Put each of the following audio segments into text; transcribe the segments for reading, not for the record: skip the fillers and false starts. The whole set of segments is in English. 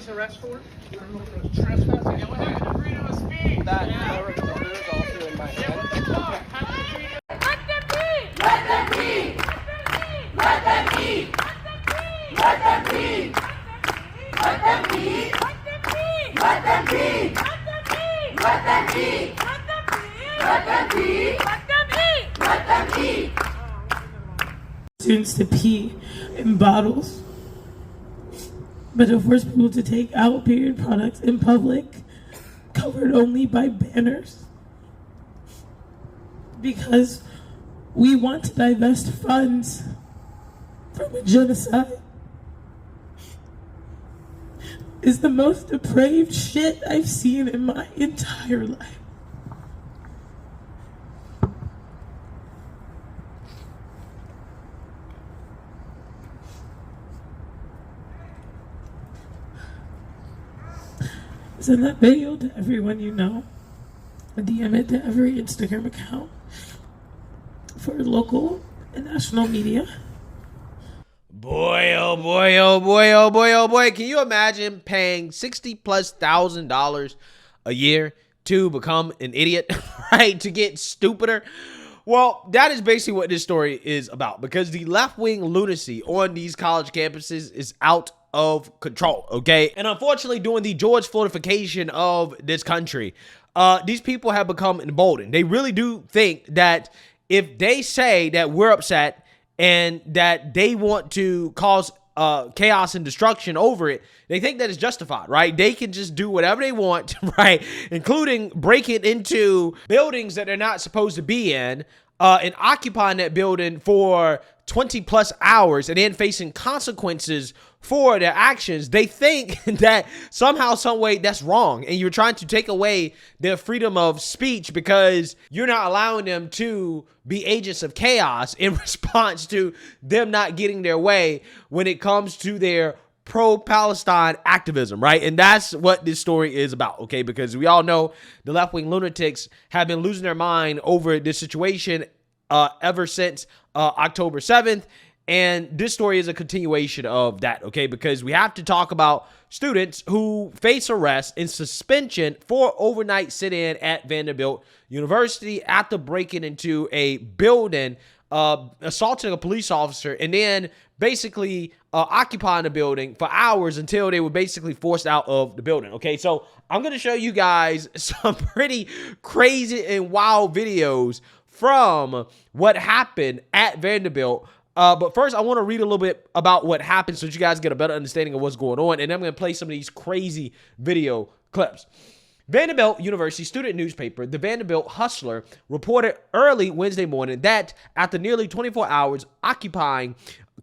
false arrest for? Criminal trespassing. And what happened to freedom of speech? That recorder is also in my hand. Let them be! Let them be! Let them be! Let them be! Let them be! Let them be! Let them be! Let them be! Let them be! Students to pee in bottles. But to force people to take out period products in public, covered only by banners. Because we want to divest funds from a genocide. Is the most depraved shit I've seen in my entire life. Send that video to everyone you know. DM it to every Instagram account for local and national media. Boy, oh boy, oh boy, oh boy, oh boy. Can you imagine paying $60,000+ a year to become an idiot, right? To get stupider? Well, that is basically what this story is about, because the left-wing lunacy on these college campuses is out of control, okay? And unfortunately, during the George Floydification of this country, these people have become emboldened. They really do think that if they say that we're upset and that they want to cause chaos and destruction over it, they think that it's justified, right? They can just do whatever they want, right? Including breaking into buildings that they're not supposed to be in, and occupying that building for 20+ hours and then facing consequences for their actions. They think that somehow, some way that's wrong, and you're trying to take away their freedom of speech because you're not allowing them to be agents of chaos in response to them not getting their way when it comes to their pro-Palestine activism, right? And that's what this story is about, okay? Because we all know the left-wing lunatics have been losing their mind over this situation ever since October 7th. And this story is a continuation of that, okay? Because we have to talk about students who face arrest and suspension for overnight sit-in at Vanderbilt University after breaking into a building, assaulting a police officer, and then basically occupying the building for hours until they were basically forced out of the building, okay? So I'm going to show you guys some pretty crazy and wild videos from what happened at Vanderbilt. But first, I want to read a little bit about what happened so that you guys get a better understanding of what's going on. And I'm going to play some of these crazy video clips. Vanderbilt University student newspaper, the Vanderbilt Hustler, reported early Wednesday morning that after nearly 24 hours occupying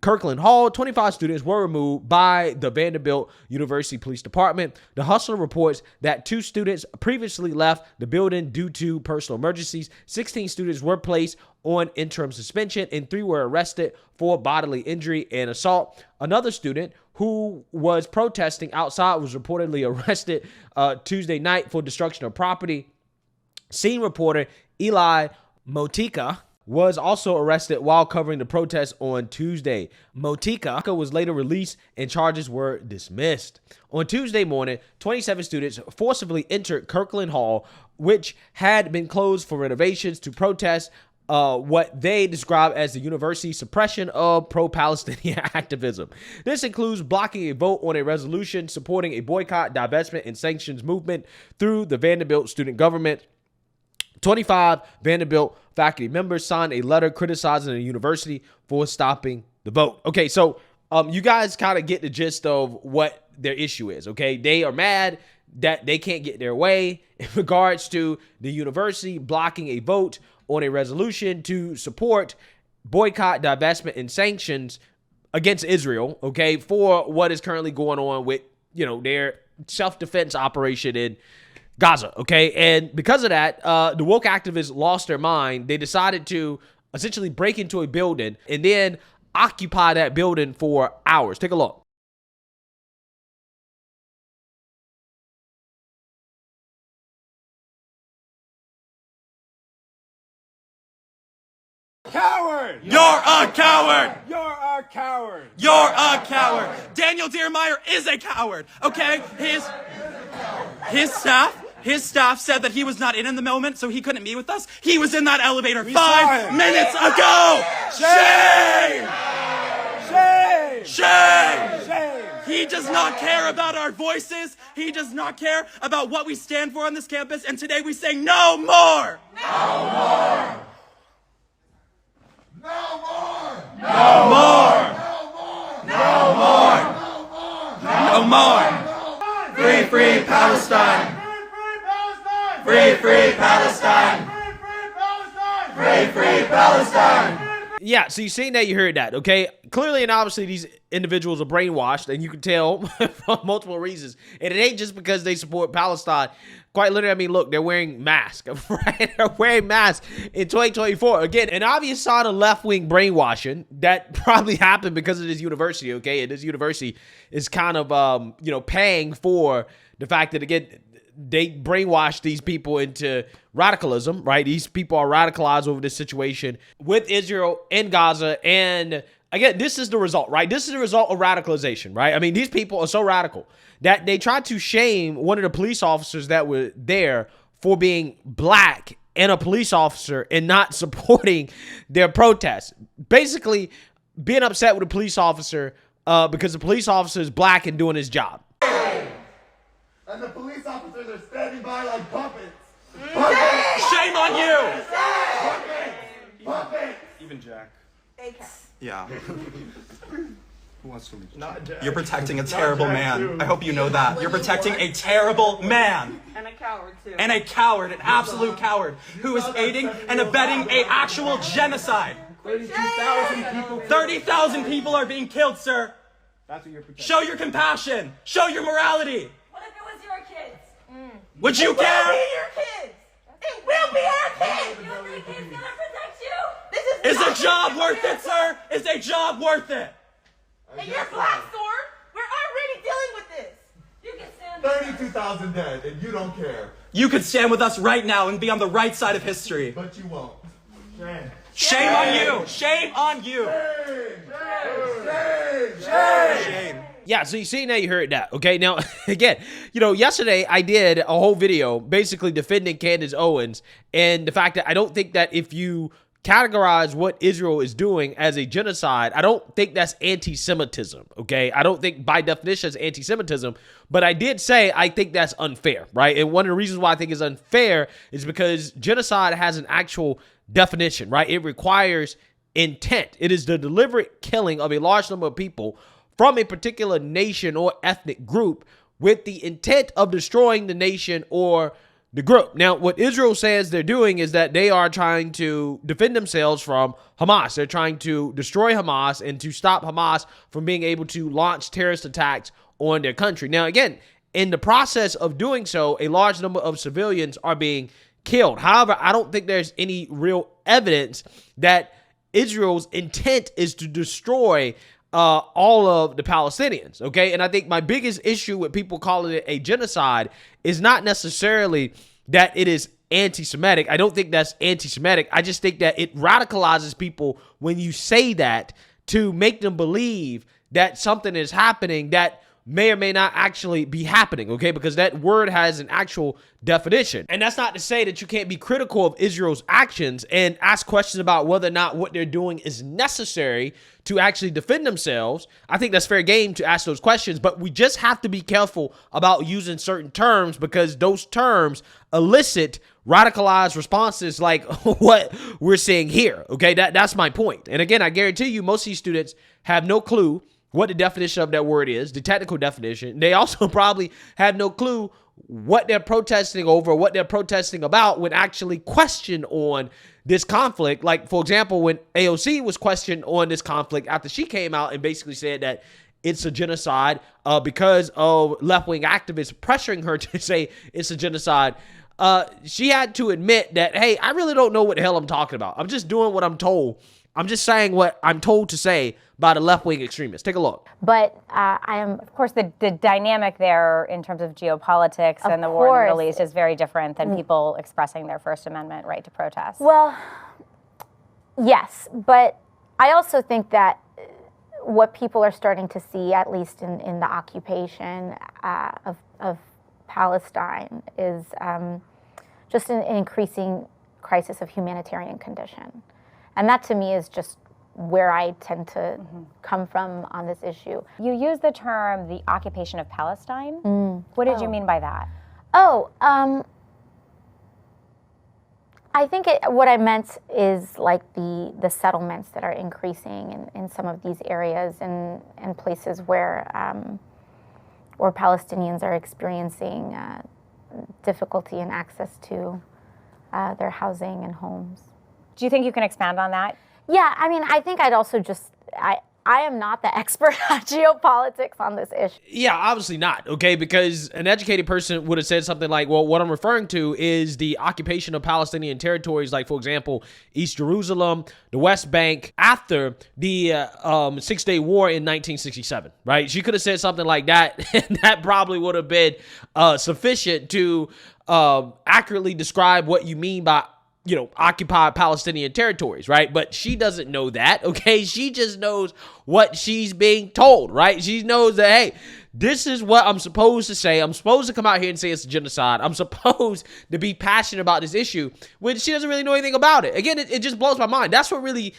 Kirkland Hall, 25 students were removed by the Vanderbilt University Police Department. The Hustler reports that 2 students previously left the building due to personal emergencies. 16 students were placed on interim suspension, and 3 were arrested for bodily injury and assault. Another student who was protesting outside was reportedly arrested Tuesday night for destruction of property. Scene reporter Eli Motika was also arrested while covering the protest on Tuesday. Motika was later released and charges were dismissed. On Tuesday morning, 27 students forcibly entered Kirkland Hall, which had been closed for renovations, to protest what they describe as the university's suppression of pro-Palestinian activism. This includes blocking a vote on a resolution supporting a boycott, divestment, and sanctions movement through the Vanderbilt student government. 25 Vanderbilt faculty members signed a letter criticizing the university for stopping the vote. Okay, so you guys kind of get the gist of what their issue is, okay? They are mad that they can't get their way in regards to the university blocking a vote on a resolution to support boycott, divestment, and sanctions against Israel, okay, for what is currently going on with, you know, their self-defense operation in Gaza, okay? And because of that, the woke activists lost their mind. They decided to essentially break into a building and then occupy that building for hours. Take a look. Coward! You're a coward! You're a coward. You're a coward. Daniel Diermeyer is a coward. Okay? His staff said that he was not in the moment, so he couldn't meet with us. He was in that elevator 5 minutes ago. Shame! Shame! Shame! Shame! He does not care about our voices. He does not care about what we stand for on this campus. And today we say no more. No more. No more. No more. No more. Free, free Palestine. Free, free Palestine. Free, free Palestine. Yeah, so you seen that, you heard that, okay? Clearly and obviously these individuals are brainwashed, and you can tell from multiple reasons. And it ain't just because they support Palestine. Quite literally, I mean, look, they're wearing masks, right? They're wearing masks in 2024. Again, an obvious sign of left-wing brainwashing that probably happened because of this university, okay? And this university is kind of, paying for the fact that, again, they brainwash these people into radicalism, right? These people are radicalized over this situation with Israel and Gaza. And again, this is the result, right? This is the result of radicalization, right? I mean, these people are so radical that they tried to shame one of the police officers that were there for being black and a police officer and not supporting their protest. Basically, being upset with a police officer because the police officer is black and doing his job. And the police officers are standing by like puppets. Shame on you. Puppets. Even Jack. Thanks. Yeah. Who wants to reach? Not Jack. You're protecting a terrible man. I hope you know that. You're protecting a terrible man. And a coward, too. And a coward, an absolute coward, who is aiding and abetting a actual genocide. 32,000 people. 30,000 people are being killed, sir. That's what you're protecting. Show your compassion. Show your morality. What if it was your kids? Would you It will be care? your kids. It will be our kids. You think he's gonna protect you? This Is a job worth it, sir? Is a job worth it? And you're black, sword. We're already dealing with this. You can stand there. 32,000 dead, and you don't care. You could stand with us right now and be on the right side of history. But you won't. Shame. Shame on you. Shame on you. Shame. Yeah, so you seen that, you heard that, okay? Now, again, yesterday I did a whole video basically defending Candace Owens and the fact that I don't think that if you categorize what Israel is doing as a genocide, I don't think that's anti-Semitism, okay? I don't think by definition it's anti-Semitism, but I did say I think that's unfair, right? And one of the reasons why I think it's unfair is because genocide has an actual definition, right? It requires intent. It is the deliberate killing of a large number of people from a particular nation or ethnic group with the intent of destroying the nation or the group. Now, what Israel says they're doing is that they are trying to defend themselves from Hamas. They're trying to destroy Hamas and to stop Hamas from being able to launch terrorist attacks on their country. Now, again, in the process of doing so, a large number of civilians are being killed. However, I don't think there's any real evidence that Israel's intent is to destroy all of the Palestinians, okay? And I think my biggest issue with people calling it a genocide is not necessarily that it is anti-Semitic. I don't think that's anti-Semitic. I just think that it radicalizes people when you say that to make them believe that something is happening that may or may not actually be happening, okay? Because that word has an actual definition. And that's not to say that you can't be critical of Israel's actions and ask questions about whether or not what they're doing is necessary to actually defend themselves. I think that's fair game to ask those questions, but we just have to be careful about using certain terms because those terms elicit radicalized responses like what we're seeing here, okay? That's my point. And again, I guarantee you most of these students have no clue what the definition of that word is, the technical definition. They also probably have no clue what they're protesting over, what they're protesting about when actually questioned on this conflict. Like, for example, when AOC was questioned on this conflict after she came out and basically said that it's a genocide because of left-wing activists pressuring her to say it's a genocide, she had to admit that, hey, I really don't know what the hell I'm talking about. I'm just doing what I'm told. I'm just saying what I'm told to say by the left-wing extremists. Take a look. But I am, of course, the dynamic there in terms of geopolitics and the war in the Middle East is very different than people expressing their First Amendment right to protest. Well, yes, but I also think that what people are starting to see, at least in the occupation of Palestine, is just an increasing crisis of humanitarian condition. And that to me is just where I tend to come from on this issue. You use the term the occupation of Palestine. What did you mean by that? I think what I meant is like the settlements that are increasing in some of these areas and places where Palestinians are experiencing difficulty in access to their housing and homes. Do you think you can expand on that? Yeah, I mean, I think I'd also I am not the expert on geopolitics on this issue. Yeah, obviously not, okay? Because an educated person would have said something like, well, what I'm referring to is the occupation of Palestinian territories, like, for example, East Jerusalem, the West Bank, after the Six-Day War in 1967, right? She could have said something like that, and that probably would have been sufficient to accurately describe what you mean by occupied Palestinian territories, right? But she doesn't know that, okay? She just knows what she's being told, right? She knows that, hey, this is what I'm supposed to say. I'm supposed to come out here and say it's a genocide. I'm supposed to be passionate about this issue when she doesn't really know anything about it. Again, it just blows my mind. That's what really,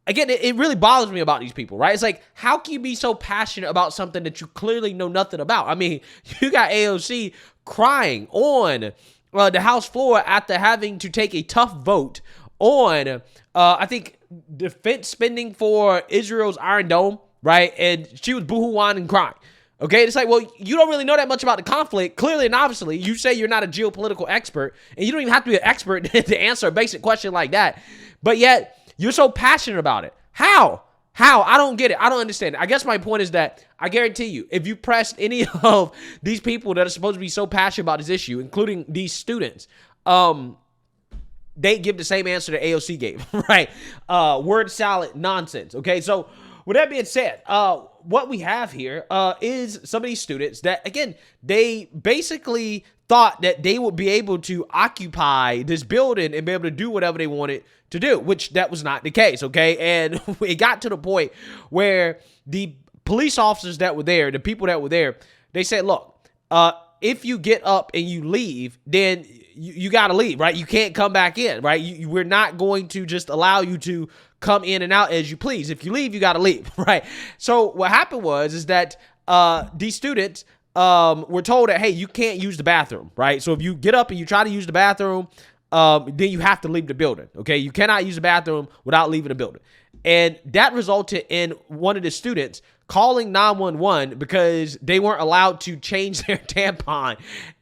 again, it really bothers me about these people, right? It's like, how can you be so passionate about something that you clearly know nothing about? I mean, you got AOC crying on the House floor after having to take a tough vote on, I think, defense spending for Israel's Iron Dome, right? And she was boohoo-whining and crying. Okay, it's like, well, you don't really know that much about the conflict. Clearly and obviously, you say you're not a geopolitical expert, and you don't even have to be an expert to answer a basic question like that. But yet, you're so passionate about it. How? I don't get it. I don't understand it. I guess my point is that I guarantee you, if you pressed any of these people that are supposed to be so passionate about this issue, including these students, they give the same answer that AOC gave, right? Word salad nonsense. Okay, so with that being said, what we have here is some of these students that, again, they basically thought that they would be able to occupy this building and be able to do whatever they wanted to do, which that was not the case, okay? And it got to the point where the police officers that were there, the people that were there, they said, look, if you get up and you leave, then you got to leave, right? You can't come back in, right? We're not going to just allow you to come in and out as you please. If you leave, you got to leave, right? So what happened is that these students were told that, hey, you can't use the bathroom, right? So if you get up and you try to use the bathroom, then you have to leave the building, okay? You cannot use the bathroom without leaving the building. And that resulted in one of the students calling 911 because they weren't allowed to change their tampon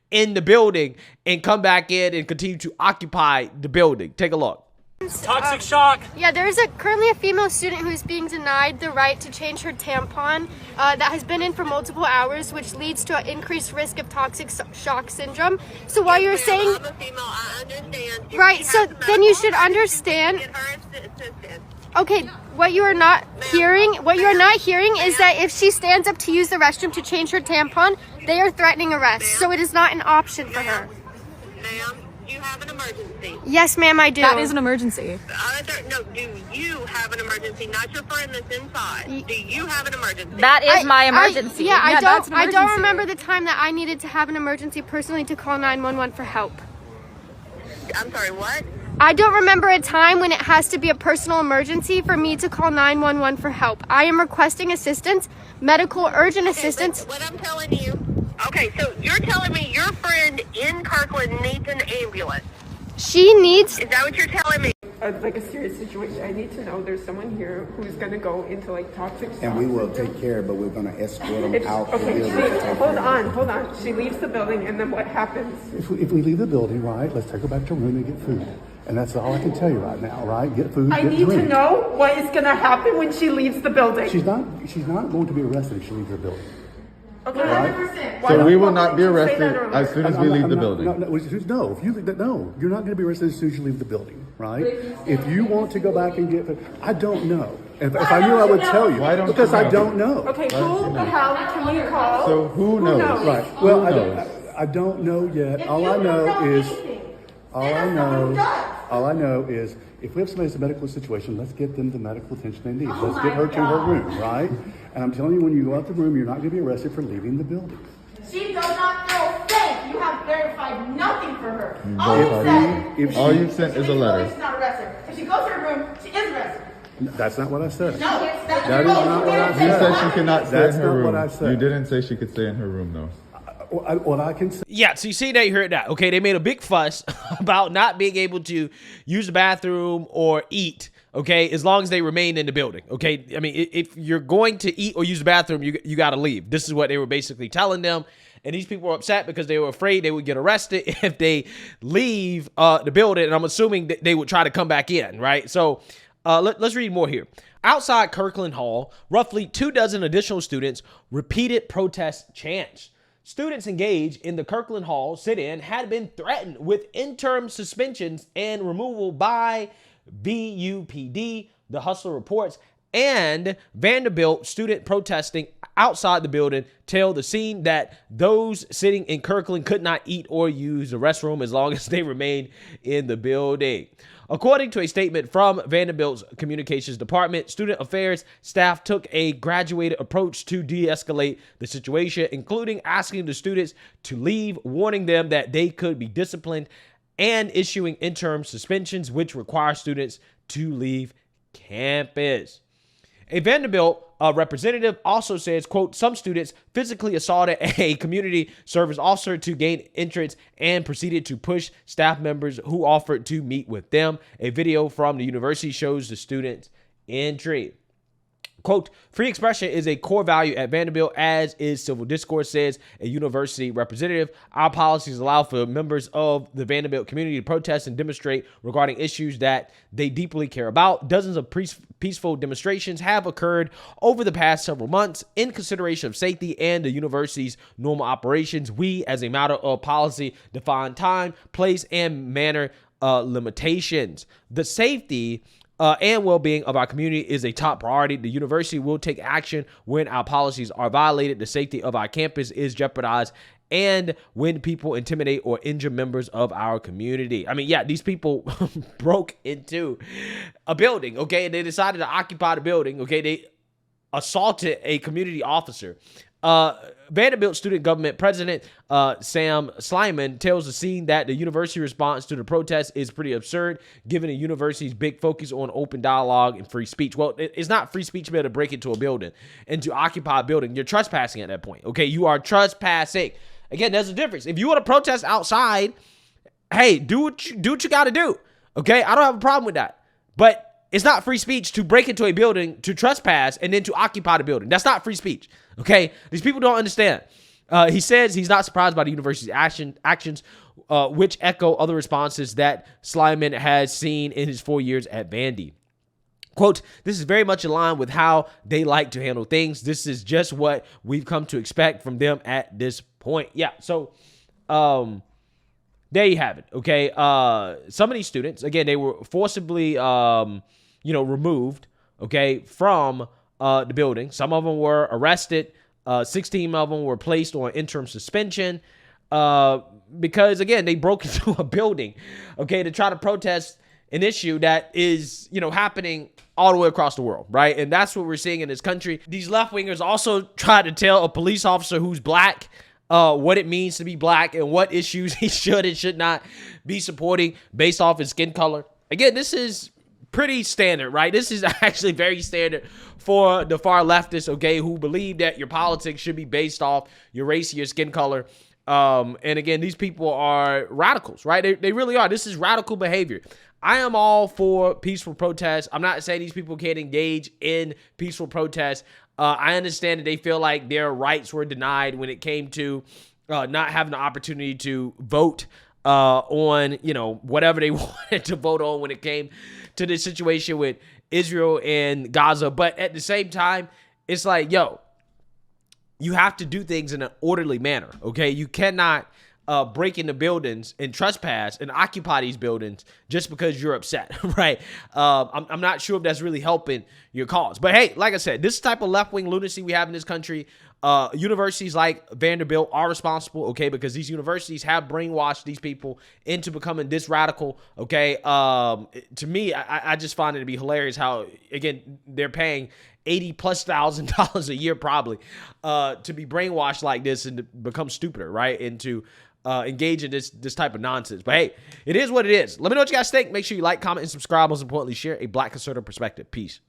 in the building and come back in and continue to occupy the building. Take a look. Toxic shock. Yeah, there is currently a female student who is being denied the right to change her tampon that has been in for multiple hours, which leads to an increased risk of toxic shock syndrome. So while you're saying, I'm a female, I understand. Right, so then you should understand. Get her assistance. Okay, what you are not hearing is that if she stands up to use the restroom to change her tampon, they are threatening arrest. So it is not an option for her. Ma'am, do you have an emergency? Yes, ma'am, I do. That is an emergency. No, do you have an emergency? Not your friend that's inside. Do you have an emergency? That is my emergency. I that's an emergency. don't remember the time that I needed to have an emergency personally to call 911 for help. I'm sorry, what? I don't remember a time when it has to be a personal emergency for me to call 911 for help. I am requesting assistance, medical urgent assistance. What I'm telling you, okay, so you're telling me your friend in Kirkland needs an ambulance. She needs... Is that what you're telling me? Like a serious situation. I need to know there's someone here who's going to go into like toxic shock. And we will take care, but we're going to escort them out. Okay, hold on. She leaves the building, and then what happens? If we leave the building, right, let's take her back to her room and get food. And that's all I can tell you right now, right? Get food, I get need drink. to know what is going to happen when she leaves the building. She's not going to be arrested if she leaves her building. Okay, right? So we will not be arrested as soon as we leave the building. No, you're not going to be arrested as soon as you leave the building, right? If you want to go back and get food, I don't know. If I knew, I would tell you. Why don't because you know? I don't know. Okay, who the hell can we call? So who knows? Right. Well, I don't know yet. All I know is If we have somebody that's in a medical situation, let's get them the medical attention they need. Let's get her to her room, right? And I'm telling you, when you go out the room, you're not going to be arrested for leaving the building. She does not feel safe. You have verified nothing for her. All you've sent is a letter. She's not arrested. If she goes to her room, she is arrested. That's not what I said. No, that is not what I said. You said she cannot stay That's in her not room. what I said. You didn't say she could stay in her room, though. What I can say. Yeah, so you see that, you heard that. Okay, they made a big fuss about not being able to use the bathroom or eat, okay, as long as they remain in the building, okay? I mean, if you're going to eat or use the bathroom, you got to leave. This is what they were basically telling them. And these people were upset because they were afraid they would get arrested if they leave the building. And I'm assuming that they would try to come back in, right? So let's read more here. Outside Kirkland Hall, roughly 24 additional students repeated protest chants. Students engaged in the Kirkland Hall sit-in had been threatened with interim suspensions and removal by BUPD, the Hustler reports, and Vanderbilt student protesting outside the building tell the scene that those sitting in Kirkland could not eat or use the restroom as long as they remained in the building. According to a statement from Vanderbilt's communications department, student affairs staff took a graduated approach to de-escalate the situation, including asking the students to leave, warning them that they could be disciplined, and issuing interim suspensions, which require students to leave campus. A Vanderbilt representative also says, quote, some students physically assaulted a community service officer to gain entrance and proceeded to push staff members who offered to meet with them. A video from the university shows the students' entry. Quote, free expression is a core value at Vanderbilt, as is civil discourse, says a university representative. Our policies allow for members of the Vanderbilt community to protest and demonstrate regarding issues that they deeply care about. Dozens of peaceful demonstrations have occurred over the past several months in consideration of safety and the university's normal operations. We, as a matter of policy, define time, place, and manner limitations. The safety and well-being of our community is a top priority. The university will take action when our policies are violated, the safety of our campus is jeopardized, and when people intimidate or injure members of our community. I mean, yeah, these people broke into a building, okay, and they decided to occupy the building, okay? They assaulted a community officer. Vanderbilt student government president Sam Slyman tells the scene that the university response to the protest is pretty absurd, given the university's big focus on open dialogue and free speech. Well, it's not free speech to break into a building and to occupy a building. You're trespassing at that point, okay? You are trespassing. Again, there's a difference. If you want to protest outside, hey, do what you got to do, okay? I don't have a problem with that, but it's not free speech to break into a building, to trespass, and then to occupy the building. That's not free speech, okay? These people don't understand. He says he's not surprised by the university's actions, which echo other responses that Slyman has seen in his 4 years at Vandy. Quote, this is very much in line with how they like to handle things. This is just what we've come to expect from them at this point. Yeah, so there you have it, okay? Some of these students, again, they were forcibly removed, okay, from the building. Some of them were arrested. 16 of them were placed on interim suspension because, again, they broke into a building, okay, to try to protest an issue that is, happening all the way across the world, right? And that's what we're seeing in this country. These left-wingers also try to tell a police officer who's black what it means to be black and what issues he should and should not be supporting based off his skin color. Again, this is pretty standard, right? This is actually very standard for the far leftists, okay, who believe that your politics should be based off your race, your skin color. And again, these people are radicals, right? They really are. This is radical behavior. I am all for peaceful protests. I'm not saying these people can't engage in peaceful protests. I understand that they feel like their rights were denied when it came to not having the opportunity to vote on, whatever they wanted to vote on when it came to this situation with Israel and Gaza. But at the same time, it's like, you have to do things in an orderly manner, okay? You cannot break into buildings and trespass and occupy these buildings just because you're upset, right? I'm not sure if that's really helping your cause. But hey, like I said, this type of left-wing lunacy we have in this country, Universities like Vanderbilt are responsible, okay, because these universities have brainwashed these people into becoming this radical, okay. To me, I just find it to be hilarious how, again, they're paying $80,000+ a year probably to be brainwashed like this and to become stupider, right, and to engage in this type of nonsense. But hey, it is what it is. Let me know what you guys think. Make sure you like, comment, and subscribe. Most importantly, share a Black conservative perspective. Peace.